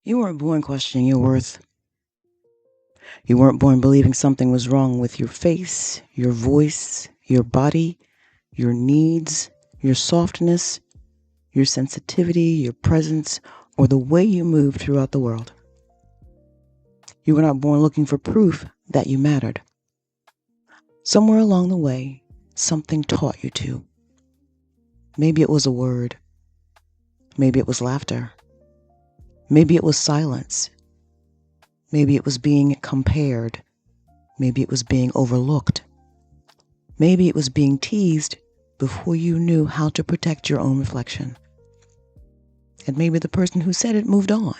You weren't born questioning your worth. You weren't born believing something was wrong with your face, your voice, your body, your needs, your softness, your sensitivity, your presence, or the way you move throughout the world. You were not born looking for proof that you mattered. Somewhere along the way, something taught you to. Maybe it was a word. Maybe it was laughter. Maybe it was silence. Maybe it was being compared. Maybe it was being overlooked. Maybe it was being teased before you knew how to protect your own reflection. And maybe the person who said it moved on.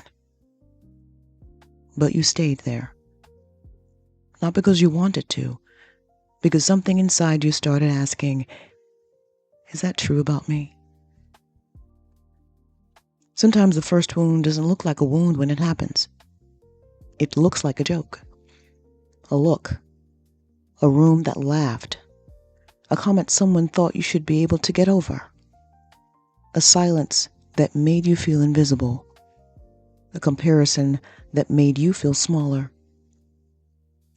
But you stayed there. Not because you wanted to, because something inside you started asking, is that true about me? Sometimes the first wound doesn't look like a wound when it happens. It looks like a joke, a look, a room that laughed, a comment someone thought you should be able to get over, a silence that made you feel invisible, a comparison that made you feel smaller,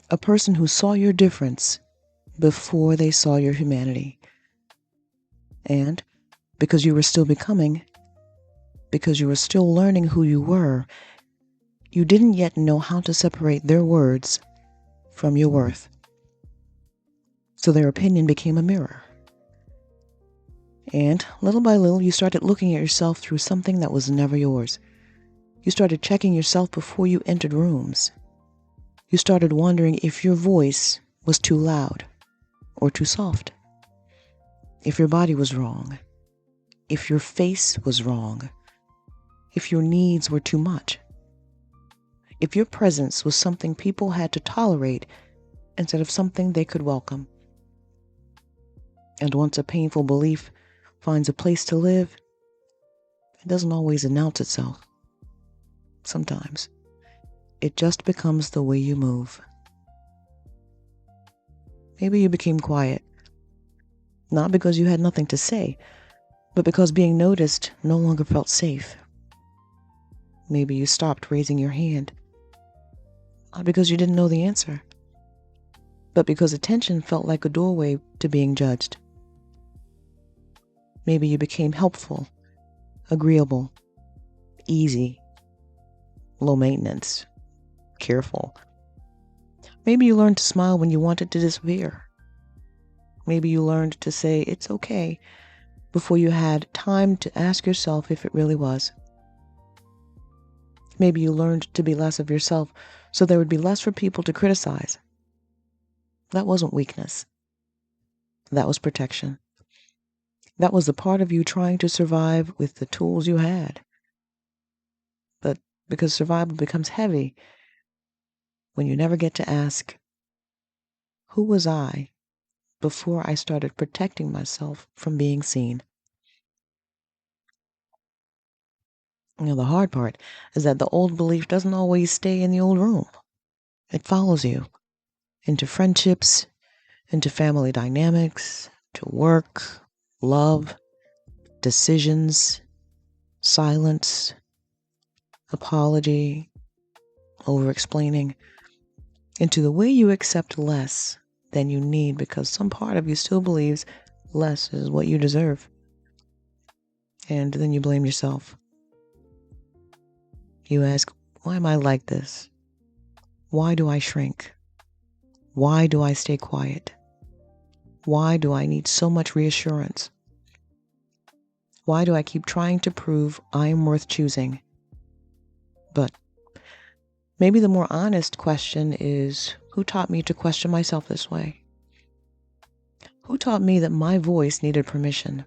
a person who saw your difference before they saw your humanity. And because you were still becoming, because you were still learning who you were, you didn't yet know how to separate their words from your worth. So their opinion became a mirror. And little by little, you started looking at yourself through something that was never yours. You started checking yourself before you entered rooms. You started wondering if your voice was too loud or too soft, if your body was wrong, if your face was wrong, if your needs were too much, if your presence was something people had to tolerate instead of something they could welcome. And once a painful belief finds a place to live, it doesn't always announce itself. Sometimes it just becomes the way you move. Maybe you became quiet, not because you had nothing to say, but because being noticed no longer felt safe. Maybe you stopped raising your hand, not because you didn't know the answer, but because attention felt like a doorway to being judged. Maybe you became helpful, agreeable, easy, low maintenance, careful. Maybe you learned to smile when you wanted to disappear. Maybe you learned to say it's okay before you had time to ask yourself if it really was. Maybe you learned to be less of yourself so there would be less for people to criticize. That wasn't weakness. That was protection. That was the part of you trying to survive with the tools you had. But because survival becomes heavy when you never get to ask, who was I before I started protecting myself from being seen? The hard part is that the old belief doesn't always stay in the old room. It follows you into friendships, into family dynamics, to work, love, decisions, silence, apology, over-explaining, into the way you accept less than you need because some part of you still believes less is what you deserve. And then you blame yourself. You ask, why am I like this? Why do I shrink? Why do I stay quiet? Why do I need so much reassurance? Why do I keep trying to prove I'm worth choosing? But maybe the more honest question is, who taught me to question myself this way? Who taught me that my voice needed permission?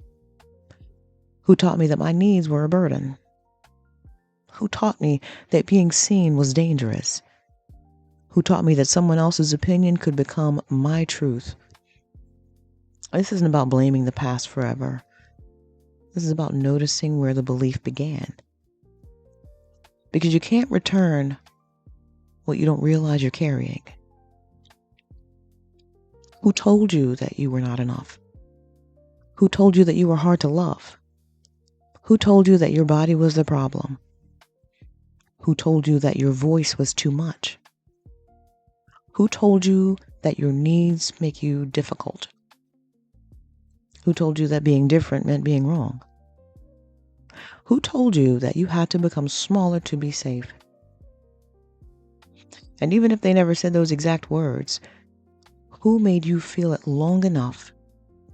Who taught me that my needs were a burden? Who taught me that being seen was dangerous? Who taught me that someone else's opinion could become my truth? This isn't about blaming the past forever. This is about noticing where the belief began. Because you can't return what you don't realize you're carrying. Who told you that you were not enough? Who told you that you were hard to love? Who told you that your body was the problem? Who told you that your voice was too much? Who told you that your needs make you difficult? Who told you that being different meant being wrong? Who told you that you had to become smaller to be safe? And even if they never said those exact words, who made you feel it long enough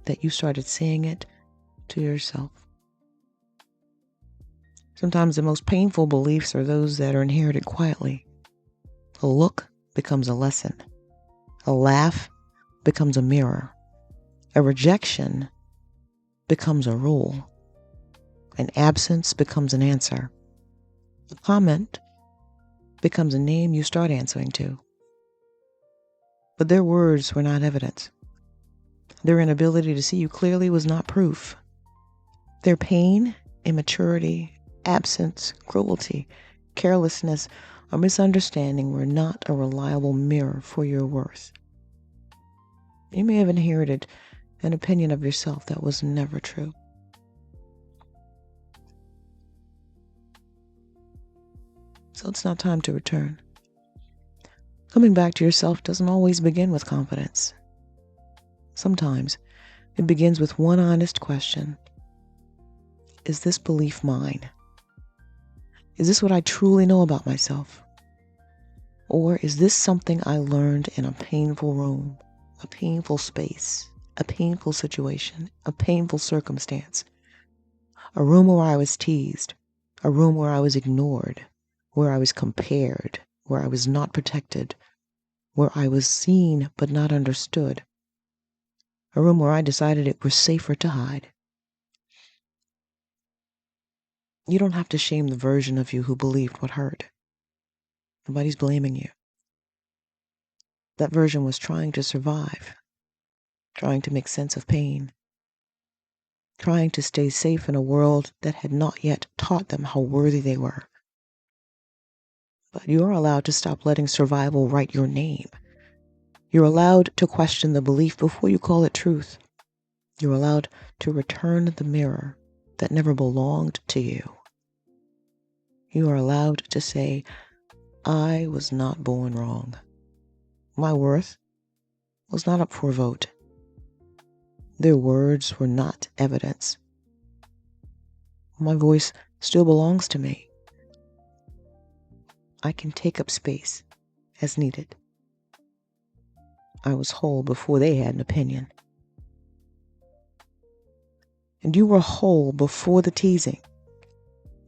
that you started saying it to yourself? Sometimes the most painful beliefs are those that are inherited quietly. A look becomes a lesson. A laugh becomes a mirror. A rejection becomes a rule. An absence becomes an answer. A comment becomes a name you start answering to. But their words were not evidence. Their inability to see you clearly was not proof. Their pain, immaturity, absence, cruelty, carelessness, or misunderstanding were not a reliable mirror for your worth. You may have inherited an opinion of yourself that was never true. So it's not time to return. Coming back to yourself doesn't always begin with confidence. Sometimes it begins with one honest question. Is this belief mine? Is this what I truly know about myself? Or is this something I learned in a painful room, a painful space, a painful situation, a painful circumstance? A room where I was teased, a room where I was ignored, where I was compared, where I was not protected, where I was seen but not understood. A room where I decided it was safer to hide. You don't have to shame the version of you who believed what hurt. Nobody's blaming you. That version was trying to survive, trying to make sense of pain, trying to stay safe in a world that had not yet taught them how worthy they were. But you're allowed to stop letting survival write your name. You're allowed to question the belief before you call it truth. You're allowed to return the mirror that never belonged to you. You are allowed to say, I was not born wrong. My worth was not up for a vote. Their words were not evidence. My voice still belongs to me. I can take up space as needed. I was whole before they had an opinion. And you were whole before the teasing.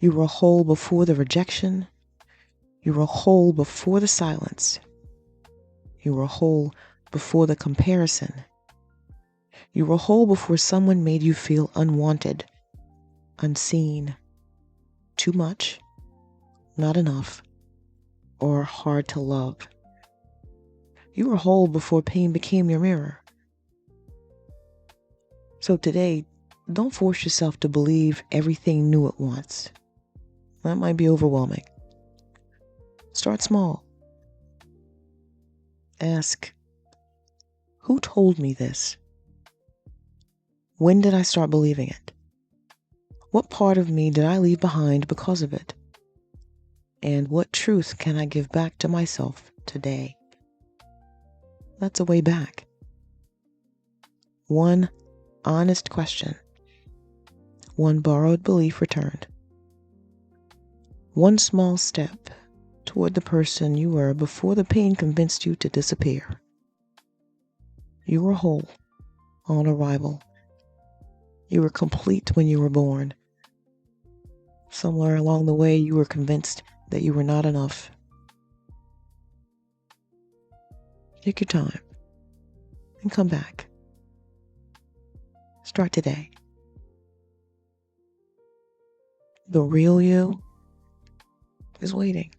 You were whole before the rejection. You were whole before the silence. You were whole before the comparison. You were whole before someone made you feel unwanted, unseen, too much, not enough, or hard to love. You were whole before pain became your mirror. So today, don't force yourself to believe everything new at once. That might be overwhelming. Start small. Ask, who told me this? When did I start believing it? What part of me did I leave behind because of it? And what truth can I give back to myself today? That's a way back. One honest question. One borrowed belief returned. One small step toward the person you were before the pain convinced you to disappear. You were whole on arrival. You were complete when you were born. Somewhere along the way, you were convinced that you were not enough. Take your time and come back. Start today. The real you is waiting.